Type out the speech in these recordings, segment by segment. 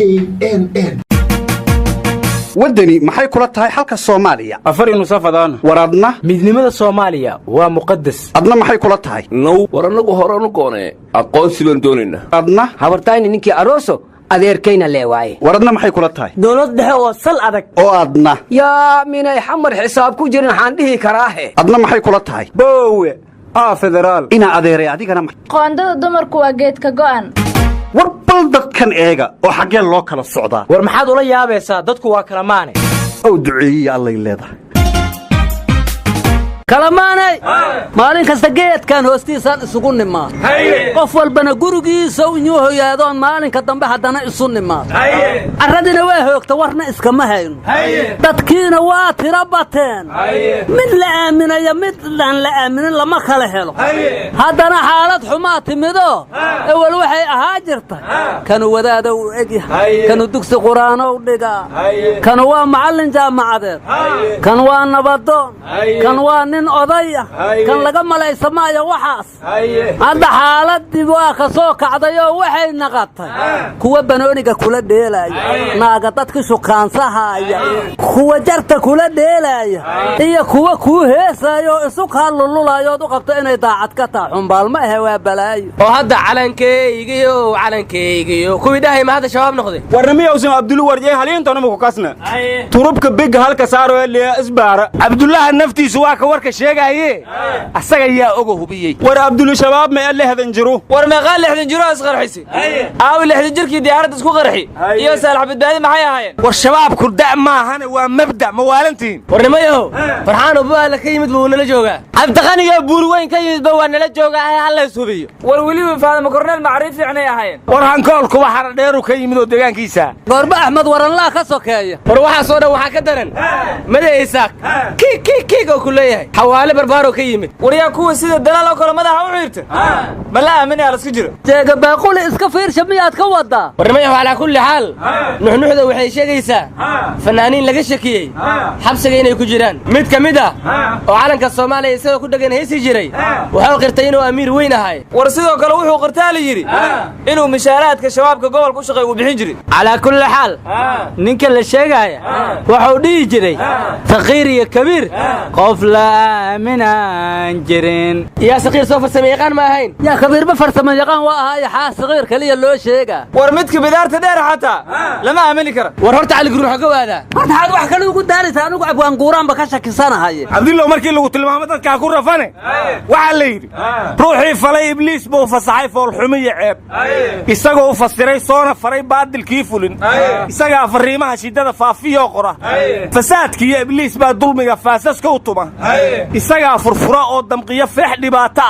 KNN wadani maxay kula tahay halka Soomaaliya afari nusafadaan waradna midnimada Soomaaliya waa muqaddas adna maxay kula tahay no waranagu horanu goone aqoonsi baan doonayna adna habartayni ninkii arooso adeerkayna leewaaye waradna maxay kula tahay dawlad dhexe oo sal adag oo adna yaa minay xamar xisaab ku jirin waxaan dhihi karaahe adna maxay kula tahay boowe federaal ina adeeray adigana qoondada dumarku waa geedka go'an warbal dadkan eega oo xageen loo kala socdaa war maxaad ula yaabaysaa dadku waa kala maane oo duceeyay allay leedahay kalamaanay maalin kasta geedkan hoostiisaan isugu nimaa qof walbana gurigiisa inuu hoyaadoon maalinka dambe haddana isu nimaa carradina waa hoogta warna iskama hayno dadkiina waa tira bateen mid la aaminaya mid aan la aaminin lama kala helo haddana xaalad xumaa timido awal waxay ahaa jirta kanu wadaada u egyahay kanu dugsi quraanow dhigaa kanu waa macallin jaamacadeed kan waa nabadoon kan waa nin odaya kan laga malaysamayo waxaas hadda xaaladii waa ka soo kacdayoo waxay naqatay kuwa banooniga kula dheelaya naaga dadka shukaansahaaya kuwa jarta kula dheelaya iyo kuwa kuu heesayo isu kaalululayood u qabto inay daacad ka tahay xumbaal ma ahe waa balaayo oo hadda calankeygiyo kuwii dhahay ma hadda shabaab noqday warnamiya usan abdullu warjay haliintana ma ku kasna turubka big halka saaro ee isbaara abdullaha naftiisu waa ka warka sheegaye asaga yaa oga hubiyay war abdullu shabaab ma lehdan jiro war ma qaal lehdan jiro asqarxisi lehdan jirkii diyaaradda isku qarxi iyo saalax badbaadi maxay ahaayeen war shabaab ku dhac maahana waa mabda mawaalantiin warnimayo farxaan oo baala ka yimid buu nala joogaa cabdiqani iyo buur weyn ka yimid baa nala joogaa alla subiyo war waliba faadama korneel macriif fiicnay ahaayeen war hankoolku waxa dheeru ka yimid oo deegaankiisa goorba axmed waranlaa ka sokeeya war waxa soo dhan waxa ka daran madaysaak kiigo ku leeyahay xawaale barbaaro ka yimid wariyaa kuwa sida dalaal oo kale madaxa u xiirta ma la aaminay la isku jiro jeega baaquli iska fiirsha miyaad ka wadaa warnimayo ala kulli xaal nuxnuxda waxay sheegaysaa fanaaniin laga shakiyay xabsiga inay ku jiraan mid kamid ah oo calanka Soomaaliya isagoo ku dhagan heesi jiray wuxuu qirtay inuu amiir weyn ahay war sidoo kale wuxuu qirtaa la yiri inuu mishaaraadka shabaabka gobolka u shaqeeyo u bixin jiray ala kulli xaal ninka la sheegaya wuxuu dhigi jiray faqiir iyo kabiir qof la aaminaan jirin yaa saqiir soo farsamay yaqaan ma ahayn yaa kabiir ba farsamay yaqaan waa ahay xaa saqiir kaliya loo sheega war midka bidaarta dheer xataa lama aamini karo war horta cali guruux ka waada horta aad wax kale ugu daaraysaa anigu abwaan guuraan ba ka shakisanahay abdullah markii lagu tilmaamo dadka ku rafane waxa la yiri ruuxii falay ibliis buu fasaxay fool xumiye ceeb isagoo u fasiray soona faray baadilkii fulin isaga fariimaha shidada faafiyo qora fasaadkii ibliis baa dulmiga faasaska u tuma isaga furfura oo damqiyo feex dhibaata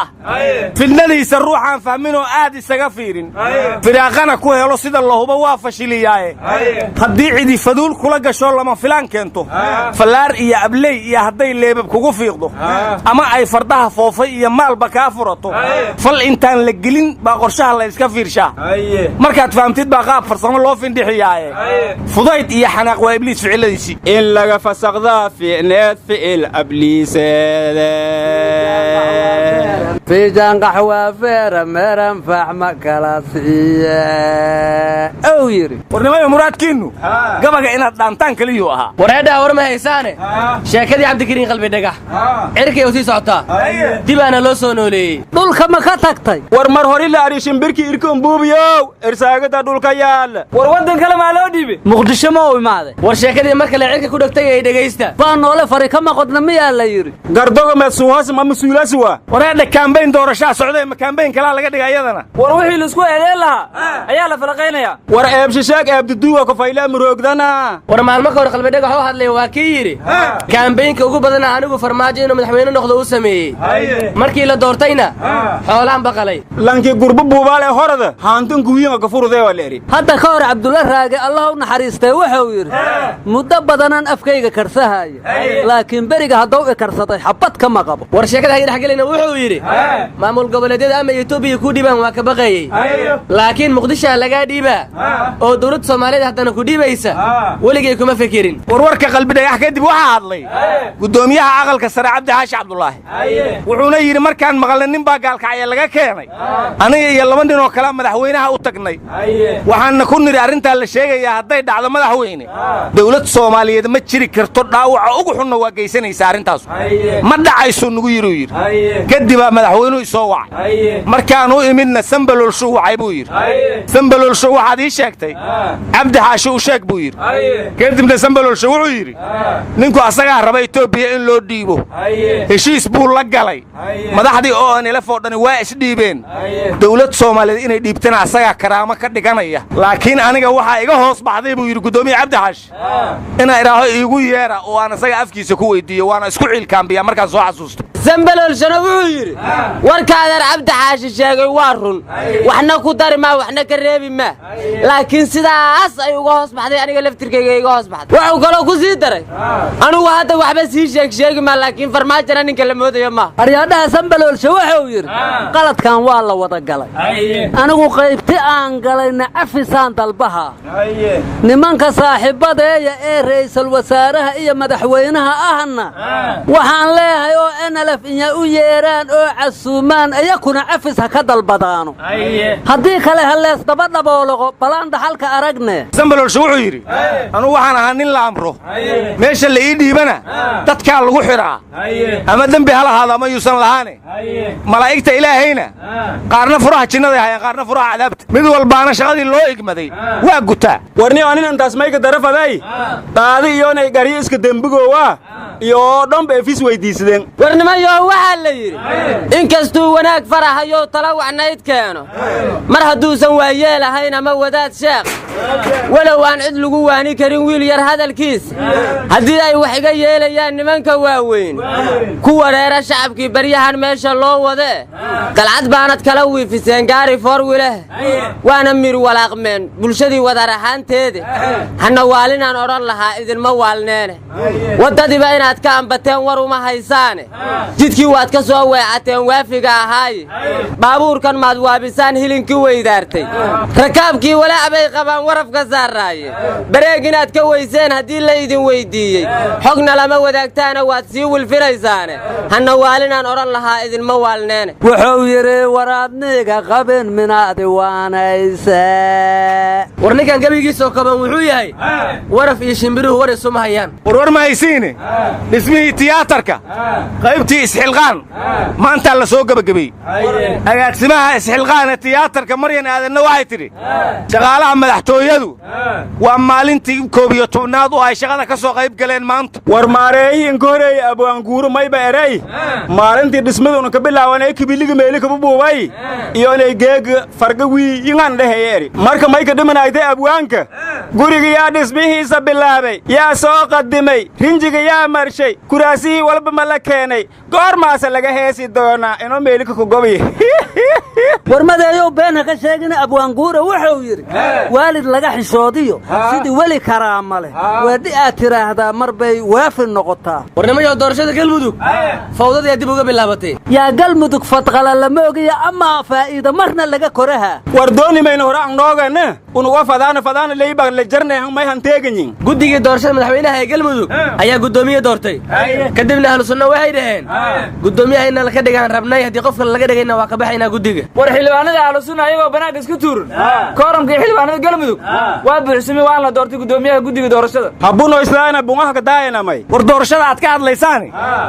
fidnadiisa ruuxan fahmin oo aad isaga fiirin firaaqana ku helo sida lahuba waa fashiliyaaye haddii cidi faduul kula gasho lama filaan keento falaar iyo abley iyo hadday leebab kugu fiiqdo ama ay fardaha foofay iyo maalba kaa furato fal intaan la gelin baa qorshaha la iska fiirshaa markaad fahamtid baa qaab farsamo loo findhixiyaaye fudayd iyo xanaaq waa ibliis ficiladiisii in laga fasaqdaa fiicneed ficil abliiseede في جانقح وافير مرم فحمة كلاسية أو يري ورنمايو مراد كينو قبقى إنا دانتان كليو أها ورهدها ورمها إيساني شاكدي عبد الكريم قلبي دقح عركي وسي سعطا ديبانا لو سونولي دول كما كتاكتاي ورمر هوري لاريشن بركي إركم بوبيو إرساقتا دول كيال ورودن كلام على ديبي مقدشة موي ماذا ورشاكدي مركا عركي كودكتاي دقيستا فانولا فريقا ما قدنا ميا لا يري قردوغا مسوهاس ما مسؤولاسوا ورهدا كامبين دورشا سعودي ما كامبين كلا لغا دغا يدنا وروحي لسكو ايلين لها ayaa la falaqaynaya war eebshishaag abduduwa ka fayla muroogdana war maalmo ka hor qalbi dhagax oo hadlay waa kii yiri kaambeynka ugu badan anigu farmaajo inuu madaxweyne noqdo uu sameeyay markii la doortayna xoolaan baqalay lanki gurbu buubaale horada haantan guwiga ka furuday waa leeri hadda ka hor Abdullah Raage Allah u naxariistay wuxuu yiri muddo badan afkayga karsahay laakiin bariga haduu i karsaday xabad kama qabo war sheekada hay dhaxgalina wuxuu yiri maamul goboleedyada ama Itoobiya ku dhibaan waa ka baqayay laakiin muqdisho laga dhiibaa oo dawladda Soomaaliyeed haddana ku dhiibaysa waligay kuma fikirin warwarka qalbi dhagax kadib waxa hadlay gudoomiyaha aqalka sare Cabdi Xaashi Cabdullaahi wuxuuna yiri markaan maqalnay nin baa gaalkacay laga keenay aniga iyo laba nin oo kala madaxweynaha u tagnay waxaan ku niri arinta la sheegaya haday dhacdo madaxweyne dawladda Soomaaliyeed ma jiri karto dhaawaca ugu xunna waa geysanaysa arintaas ma dhacayso nugu yiri kadib madaxweynuhu soo wacay markaan u imidna Sambalool soo wacay buu yiri Sambalool soo waxaad ii sheegtay Cabdi Xaashi u sheeg buu yiri kadibna Sambalool soo wuxuu yiri ninku asaga rabay Itoobiya in loo dhiibo heshiis buu la galay madaxdii oo aan ila foodhan waa isdhiibeen dawladda Soomaaliyeed inay dhiibtana asaga karaamo ka dhiganaya laakiin aniga waxa iga hoos baxday buu yiri gudoomiye Cabdi Xaashi ina iraaho iigu yeera oo aan asaga afkiisa ku weydiiyo waana isku cilkaanbiya markaan soo xasuusto Sambalool shana wuxuu yiri warkaada Cabdi Xaashi sheegay waa run waxna ku dari ma waxna ka reebi ma laakiin sidaas ay uga hoos baxday aniga laftirkayga iga hoos baxday wuxuu kala ku sii daray anigu hadda waxba sii sheegi ma laakiin farmaajana ninka la moodayo ma aryaadaha Sambalool wuxuu yiri qaladkan waa la wada galay anigu qaybti aan galayna afisaan dalbaha nimanka saaxiibadeeya ee ra'iisul wasaaraha iyo madaxweynaha ahna waxaan leeyahay oo NLF in u yeeraan oo casuumaan ayakuna afis ka dalbadaano hadii kale halees daba dhaboologo balaan dhaxalka aragne Sambalool wuxuu yiri anu waxaan ahaa nin la amro meesha la ii dhiibana dadka lagu xiraa ama dambi halahaada ama yuusan lahaane malaa'igta ilaahayna qaarna furaha jinnada hayaan qaarna furaha cadaabta mid walbaana shaqadii loo igmaday waa gutaa warni aan intaas mayga darafaday qaadi iyo inay gariyo iska dambigoowa iyo dhanba afis weydiisadeen warnimayo waxa la yiri inkastuu wanaag farahayo tala wacnayd keeno mar haduusan waayeelahayn ama wadaad sheekh walow aan cid lagu waani karin wiil yar hadalkiis haddii ay wax iga yeelayaan nimanka waaweyn ku wareera shacabkii baryahan meesha loo wade qalcad baanad kala wiifiseen gaari forwileh waana mir walaaqmeen bulshadii wadar ahaanteeda hana waalinaan odhan lahaa idinma waalneene wadadiiba inaad ka ambateen war uma haysaane jidkii waad ka soo weecateen waafiga ahaay baabuurkan maad waabisaan hilinkii weydaartay rakaabkii walaacbay qabaan warafka saaraaye bareeg inaad ka weyseen haddii la idin weydiiyey xogna lama wadaagtaana waad sii wilfinaysaane hana waalinaan odhan lahaa idinma waalneene wuxuu yiri waraadniga qabin minaadi waanaysa war ninkan gabigiisoo kaban wuxuu yahay waraf iyo shimbiruhu war isuma hayaan war ma haysiine dhismihii tiyaatarka qaybtii isxilqaan maanta la soo gabagabay agaasimaha isxilqaan tiyaatarka Maryan Aadanna waxay tiri shaqaalaha madaxtooyadu waa maalintii 11aad oo ay shaqada ka soo qayb galeen maanta war maareeyin goorey abwaanguuro mayba eray maalintii dhismaduna ka bilaawanay kibiliga meeli ka buubay iyo inay geeg farga wiigan dhaheeyay marka mayka dhimanayday abwaanka guriga yaa dhismihiisa bilaabay yaa soo qadimay rinjiga yaa marshay kuraasii walba ma la keenay goormaas laga heesi doona inoo meelika ku gobiy warmadeeyo been ka sheegina abwaanguuro wuxuu yiri waalid laga xishoodiyo sidii wali karaama leh wadi aad tiraahdaa marbay waafin noqotaa warnimayo doorashada galmudug fawdada dib uga bilaabatay yaa galmudug fadqala lama ogiya ama faa'iido marna laga koraha war dooni mayna hore aan noogana unuga fadaana leeyba la jarnay may han teeganin guddiga doorashada madaxweynaha ee galmudug ayaa gudoomiye doortay kadibna ahlu sunna waxay dhaheen gudoomiyahayna la ka dhigaan rabnay hadii qofka laga dhigayna waa ka baxayna guddiga war xilwaanada ahlu sunna ayagoo banaanka isku tuuran kooramka xilwaanada galmudug waa buuxsamay waan la doortay gudoomiyaha guddiga doorashada habuno islaana bungaha ka daayana may war doorashada aad ka hadlaysaan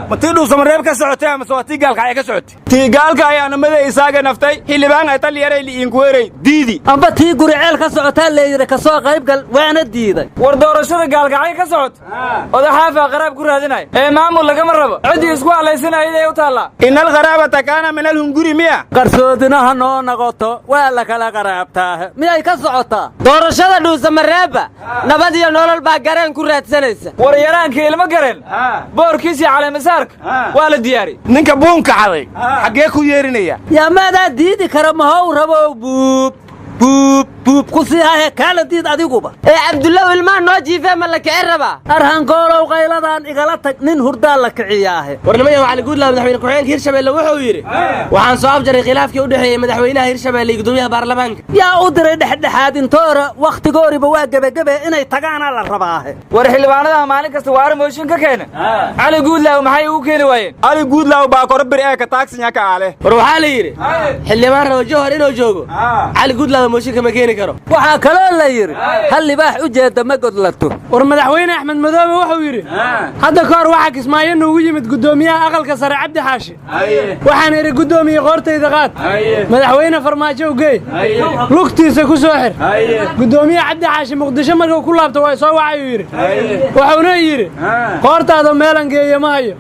ma tiidhu Samareeb ka socotay ama soo tiigaalka ay ka socotay tiigaalka ay anamada isaaga naftay xilibaan ay tal yaray liin ku weeray diidi amba tii guri ceel ka socota leeyir ka soo qayb gal waana diiday war doorashada gaalgacay ka socot odaxaafa qaraab ku raadinay ee maamul laga marrabo cid isku halaysanayay u taala inal qaraabata kana min al hunguri miya qarsoodinaha noo naqoto waa la kala qaraabtaa miyay ka socotaa doorashada Samareeba nabad iyo nolol baa gareen ku raadsanaysa war yaraanka ilma gareen boorkiisa caleemasaarka waa la diyaari ninka buunka xaday xagee ku yeerinaya yaa maada diidi kara ma haw rabo buub buub ku sii hahe kaala diid adiguba cabdullaw ilmaan noo jiifee ma la kici rabaa arhangoolow qayladaan igala tag nin hurdaa la kiciyaahe warnimaya cali guudlaaw madaxweyne ku-xigeenka hirshabeelle wuxuu yidhi waxaan soo afjaray khilaafkii u dhexeeyey madaxweynaha hirshabeelle iyo gudoomiyaha baarlamaanka yaa u diray dhexdhexaadintoora wakhtigooriba waa gebagebe inay tagaana la rabaahe war xildhibaanadaha maalin kasta waara mooshin ka keena cali guudlaaw maxay ugu keeni waayeen cali guudlaaw baa korbir ee ka taagsinya ka aale war waxaa la yidhi xildhibaan rabo jawhar inuu joogo cali guudlaaw mooshinka ma keeni karo waxaa kaloo la yidhi hal libaax u jeedda ma godlato war madaxweyne axmed madoobe wuxuu yidhi hadda ka hor waxaa kismaayo nuugu yimid gudoomiyaha aqalka sare cabdi xaashi waxaan idhi gudoomiye qoortayda qaad madaxweyne farmaajo u geey lugtiisa ku soo xir gudoomiyaha cabdi xaashi muqdisho markuu ku laabto waa soo wacayuu yidhi wuxuuna yidhi qoortaada meelan geeye ma hayo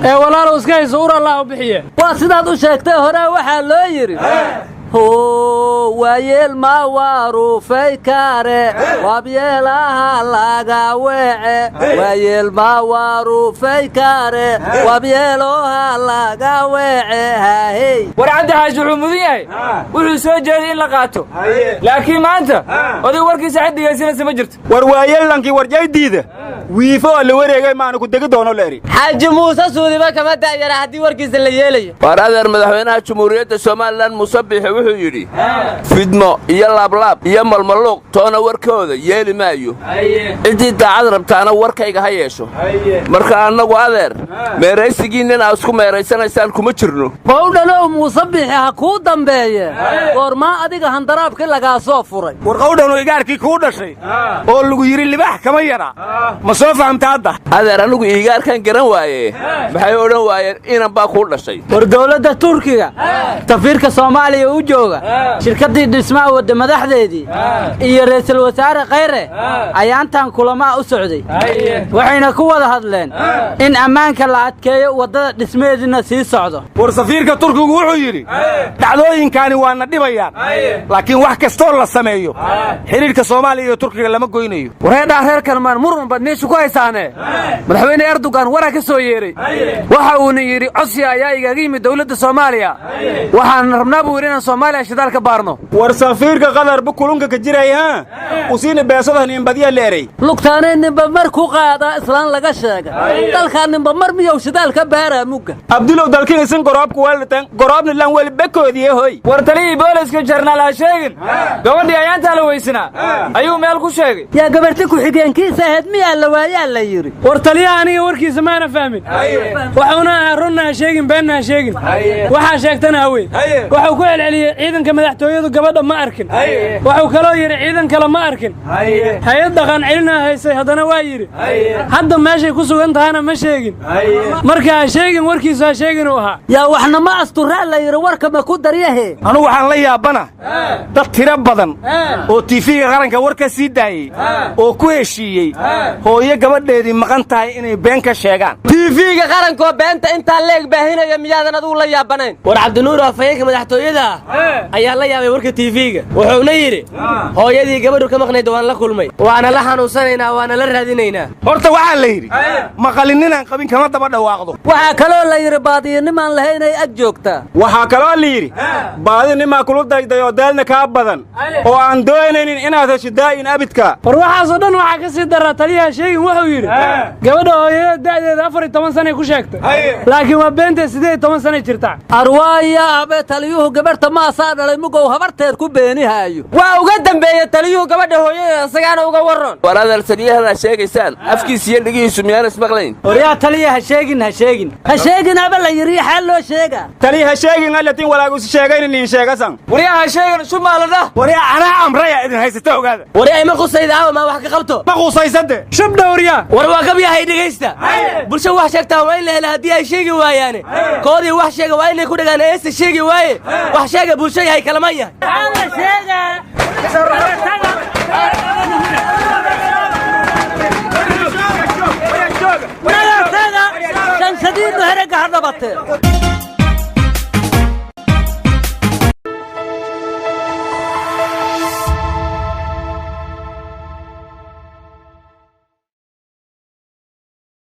ee walaalow iska hayso ur allah u bixiye waa sidaad u sheegtay hore waxaa loo yidhi waayeel ma waruufay kare wabyeelaha laga weece waayeel ma waruufay kare wabyeeloha laga weece haahey war cabdi xaashi wuxuu mudan yahay wuxuu soo jeeday in la qaato laakiin maanta oday warkiisa cid dhegaysanaysa ma jirto war waayeellankii warjaydiida wiifo oo la wareegay maanu ku degi doono leeri xaaji muuse suudiba kama da'yara haddii warkiisa la yeelayo waar adeer madaxweynaha jamhuuriyadda somalilan muuse biixi wuxuu yidhi fidmo iyo laablaab iyo malmaluuq toona warkooda yeeli maayo ciddii daacad rabtaana warkayga ha yeesho marka annagu adeer meeraysigiinnin aa isku meeraysanaysaan kuma jirno qowdhanow muuse biixi ha kuu dambeeye goormaa adiga handaraabkii lagaa soo furay war qowdhanu igaarkii kuu dhashay oo lagu yidhi libaax kama yara ma soo fahamta hadda adeer anigu iigaarkan garan waaye maxay odhan waayeen inan baa kuu dhashay war dowladda turkiga safiirka soomaaliya u jooga shirkaddii dhismaha wadda madaxdeedii iyo ra'iisul wasaare khayre ayaantan kulamaa u socday waxayna ku wada hadleen in ammaanka la adkeeyo waddada dhismaheediina sii socdo war safiirka turkigu wuxuu yidhi dhacdooyinkaani waana dhibayaan laakiin wax kastoo la sameeyo xidhiidhka soomaaliya iyo turkiga lama goynayo wareedhaa reer kalmaan murun badniishu ku haysaane madaxweyne erdogan waraa ka soo yeeray waxa uuna yidhi codsiga ayaa igaga yimid dowladda soomaaliya waxaan rabnaa buu yidhi inaan soomaaliya shidaal ka baarno war safiirka qadarba kulunka ka jiray ha usiina beesadahan inbadiya leeray lugtaanay ninba mar ku qaadaa islaan laga sheega dalkaa ninba mar miyow shidaal ka baaraa mugga abdulow dalkin isin goroobka waalatan goroobna lan weli bekoodiye hoy war taliyii booliska jarnaal ha sheegin gabadhii ayaantaa la weysanaa ayuu meel ku sheegay yaa gabarti ku-xigeenkiisa ahayd miyaa la waayaa la yidhi war taliyaha aniga warkiisa maana fahmin waxuuna ahaa runna ha sheegin beenna ha sheegin waxaa sheegtana haween wuxuu ku celceliyey ciidanka madaxtooyadu gabadha ma arkin wuxuu kaloo yidhi ciidan kale ma arkin hay-ad dhaqan celina haysay haddana waa yidhi hadda meeshay ku sugan tahana ma sheegin marka ha sheegin warkiisa ha sheegin uu ahaa yaa waxna ma asturaa la yidhi warka ma ku daryahe anugu waxaan la yaabana dad tiro badan oo tiifiga qaranka war ka sii daayey oo ku heshiiyey hooyo gabadheedii maqan tahay inay been ka sheegaan tiifiga qarankoo beenta intaa leeg baahinaya miyaadan adugu la yaabanayn war cabdinuur afhayeenka madaxtooyada ayaa la yaabay warka tiifiga wuxuuna yidhi hooyadii gabadhu ka maqnayd waan la kulmay waana la xanuunsanaynaa waana la raadinaynaa horta waxaa la yidhi maqalinninaan qabin kama daba dhawaaqdo waxaa kaloo la yidhi baadiyanimaan lahaynay ag joogtaa waxaa kaloo la yidhi baadinimaa kulu daydayoo daalna kaa badan oo aan doonaynin inaad hesho daa'in abidka war waxaasoo dhan waxaa ka sii daraa taliyaha sheegin wuxuu yidhi gabadha hooyada da'deeda 14 sanay ku sheegtay laakiin waa beentee 18 sanay jirtaa arwaaya abe taliyuhu gabarta maasaa dhalay mugow habarteed ku beenihaayo waa uga dambeeya taliyuhu gabadha hooyadeeda isagaana uga warron war adeer taliyahana sheegaysaan afkiis iyo dhigihiisu miyaan ismaqlayn waryaa taliya ha sheegin ha sheegin ha sheegin aba la yidhi xaal loo sheegaa taliya ha sheegin allatin walaagusi sheegaynin in sheegasan waryaa ha sheegin shumaalada waryaa anaa amraya idin haysata ogaada waryaa ima qusayda ama ma wax ka qabto ma qusaysade shabdha waryaa war waa gabyahay dhegaysta bulsho wax sheegtaa waa in la hela haddii ay sheegi waayaane koodii wax sheega waa inay ku dhagaan eesa sheegi waaye wax sheega bulsho yahay kalama yahay shanshadiidnu herega ha dhabatee